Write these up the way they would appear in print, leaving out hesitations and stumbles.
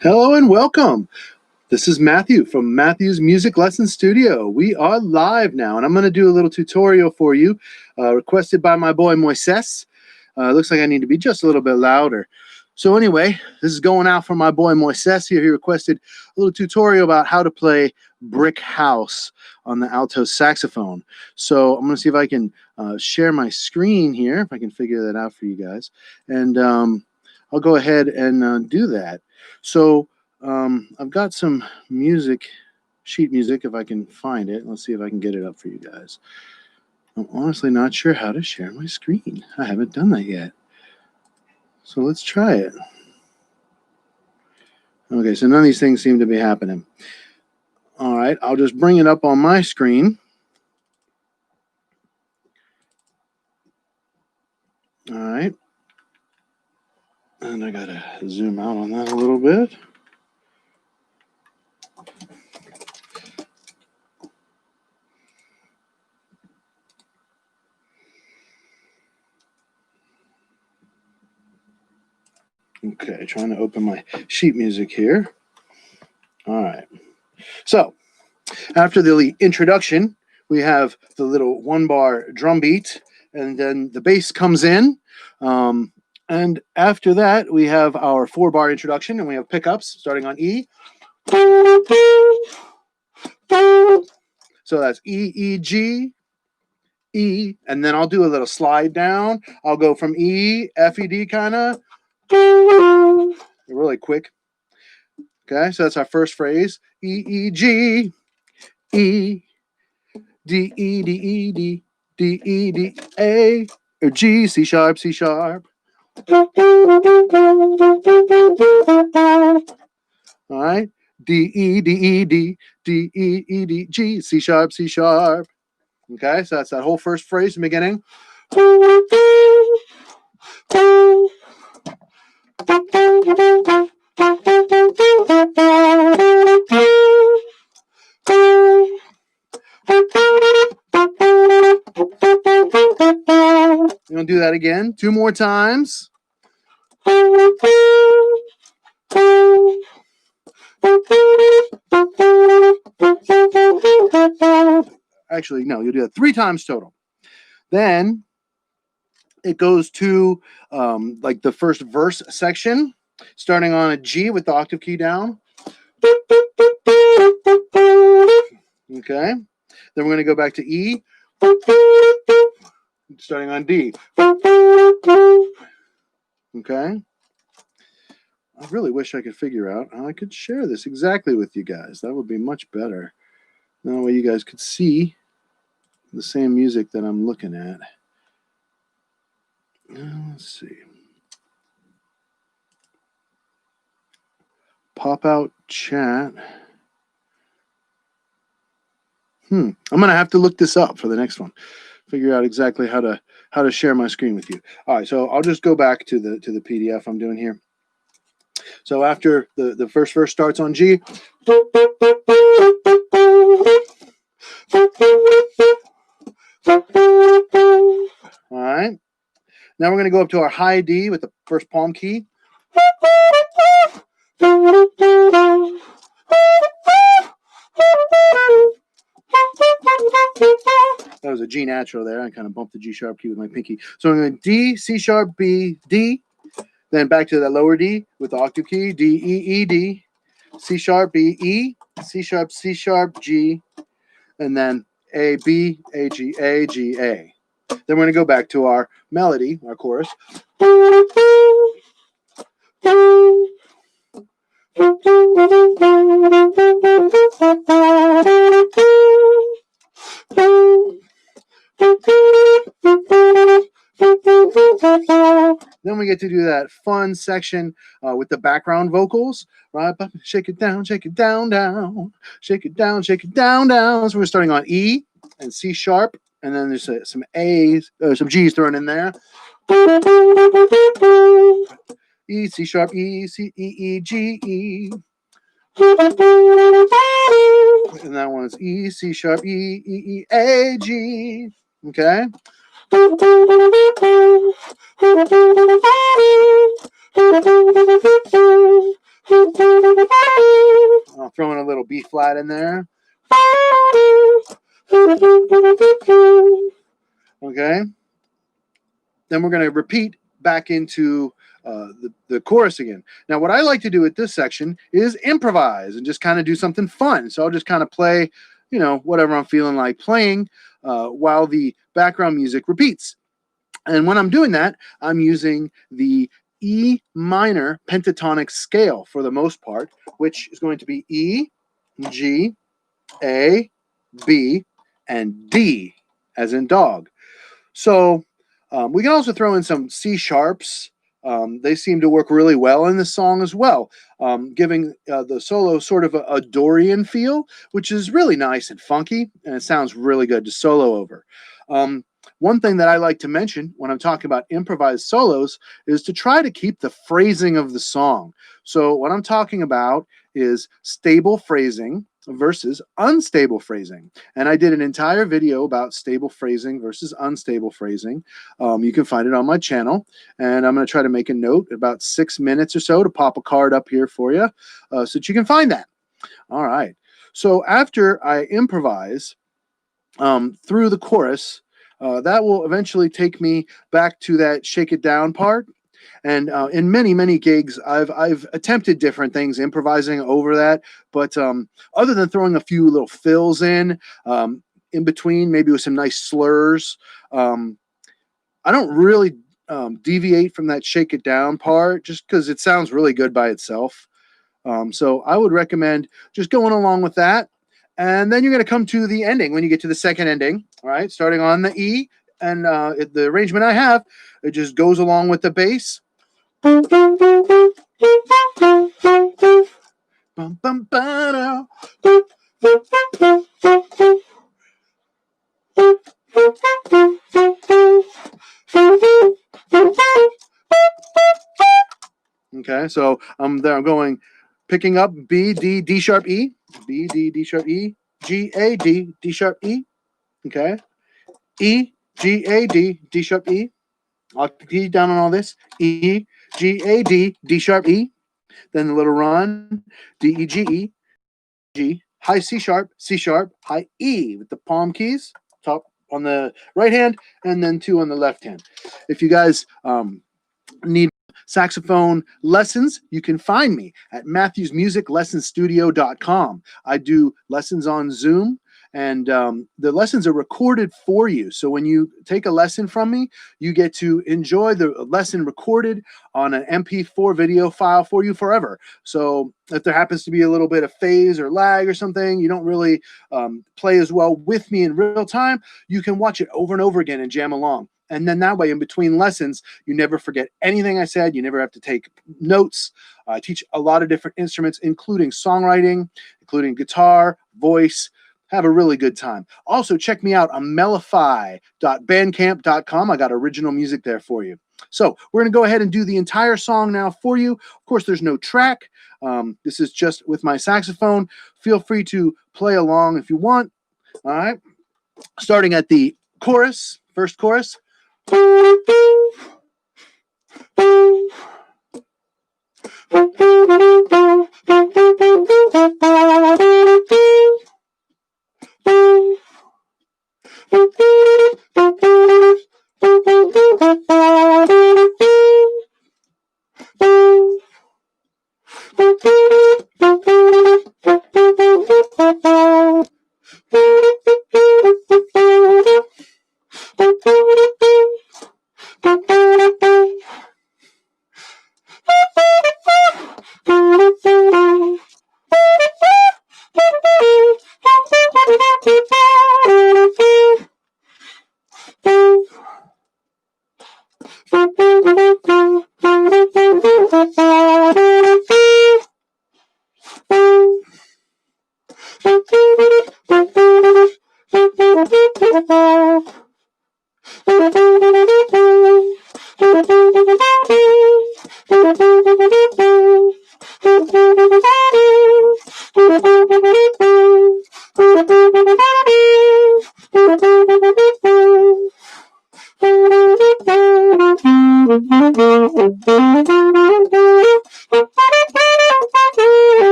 Hello and welcome. This is Matthew from Matthew's Music Lesson Studio. We are live now, and I'm going to do a little tutorial for you, requested by my boy Moises. Looks like I need to be just a little bit louder. So anyway, this is going out for my boy Moises here. He requested a little tutorial about how to play Brick House on the alto saxophone. So I'm going to see if I can share my screen here, if I can figure that out for you guys. And I'll go ahead and do that. So I've got some sheet music, if I can find it. Let's see if I can get it up for you guys. I'm honestly not sure how to share my screen. I haven't done that yet. So let's try it. Okay, so none of these things seem to be happening. All right, I'll just bring it up on my screen. All right. And I gotta zoom out on that a little bit. Okay, trying to open my sheet music here. All right. So after the introduction, we have the little 1-bar drum beat, and then the bass comes in. And after that, we have our 4-bar introduction, and we have pickups starting on E. So that's E, E, G, E, and then I'll do a little slide down. I'll go from E, F, E, D kind of, really quick. Okay, so that's our first phrase. E, E, G, E, D, E, D, E, D, D, E, D, A, or G, C sharp, C sharp. All right, D, E, D, E, D, D, E, E, D, G, C sharp, C sharp. Okay, so that's that whole first phrase in the beginning. You're going to do that again 2 more times. Actually, no, you'll do that 3 times total. Then it goes to like the first verse section, starting on a G with the octave key down. Okay. Then we're going to go back to E, starting on D. Okay. I really wish I could figure out how I could share this exactly with you guys. That would be much better. That way you guys could see the same music that I'm looking at. Let's see. Pop out chat. I'm gonna have to look this up for the next one. Figure out exactly how to share my screen with you. All right, so I'll just go back to the PDF I'm doing here. So after the first verse starts on G. All right. Now we're going to go up to our high D with the first palm key. That was a G natural there. I kind of bumped the G sharp key with my pinky. So I'm going D, C sharp, B, D. Then back to that lower D with the octave key. D, E, E, D. C sharp, B, E. C sharp, G. And then A, B, A, G, A, G, A. Then we're going to go back to our melody, our chorus. Then we get to do that fun section with the background vocals, right? Shake it down, down, shake it down, down. So we're starting on E and C sharp, and then there's some A's, some G's thrown in there. E, C sharp, E, C, E, E, G, E. And that one is E, C sharp, E, E, E, A, G. Okay. I'll throw in a little B flat in there. Okay. Then we're going to repeat back into the chorus again. Now, what I like to do at this section is improvise and just kind of do something fun. So I'll just kind of play, whatever I'm feeling like playing while the background music repeats. And when I'm doing that, I'm using the E minor pentatonic scale for the most part, which is going to be E, G, A, B, and D, as in dog. So we can also throw in some C sharps. They seem to work really well in this song as well, giving the solo sort of a Dorian feel, which is really nice and funky, and it sounds really good to solo over. One thing that I like to mention when I'm talking about improvised solos is to try to keep the phrasing of the song. So what I'm talking about is stable phrasing versus unstable phrasing. And I did an entire video about stable phrasing versus unstable phrasing. You can find it on my channel. And I'm going to try to make a note about 6 minutes or so to pop a card up here for you so that you can find that. All right. So after I improvise through the chorus, that will eventually take me back to that shake it down part. And in many gigs, I've attempted different things, improvising over that. But other than throwing a few little fills in between, maybe with some nice slurs, I don't really deviate from that shake it down part, just because it sounds really good by itself. So I would recommend just going along with that. And then you're going to come to the ending when you get to the second ending, all right, starting on the E. And the arrangement I have, it just goes along with the bass. Bum, bum, ba-da. Okay, so there I'm going, picking up B, D, D sharp, E, B, D, D sharp, E, G, A, D, D sharp, E, okay, E, G, A, D, D sharp, E. I'll keep down on all this, E, G, A, D, D sharp, E, then the little run, D, E, G, G, high C sharp, high E with the palm keys, top on the right hand, and then 2 on the left hand. If you guys need saxophone lessons, you can find me at matthewsmusiclessonstudio.com. I do lessons on Zoom, and the lessons are recorded for you. So when you take a lesson from me, you get to enjoy the lesson recorded on an MP4 video file for you forever. So if there happens to be a little bit of phase or lag or something, you don't really play as well with me in real time, you can watch it over and over again and jam along. And then that way, in between lessons, you never forget anything I said. You never have to take notes. I teach a lot of different instruments, including songwriting, including guitar, voice. Have a really good time. Also, check me out on mellify.bandcamp.com. I got original music there for you. So we're going to go ahead and do the entire song now for you. Of course, there's no track. This is just with my saxophone. Feel free to play along if you want. All right. Starting at the chorus, first chorus.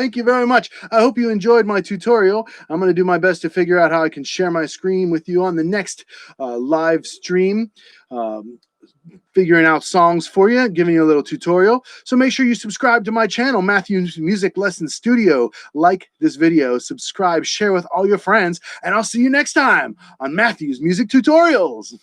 Thank you very much. I hope you enjoyed my tutorial. I'm going to do my best to figure out how I can share my screen with you on the next live stream. Figuring out songs for you, giving you a little tutorial. So make sure you subscribe to my channel, Matthew's Music Lesson Studio. Like this video, subscribe, share with all your friends, and I'll see you next time on Matthew's Music Tutorials.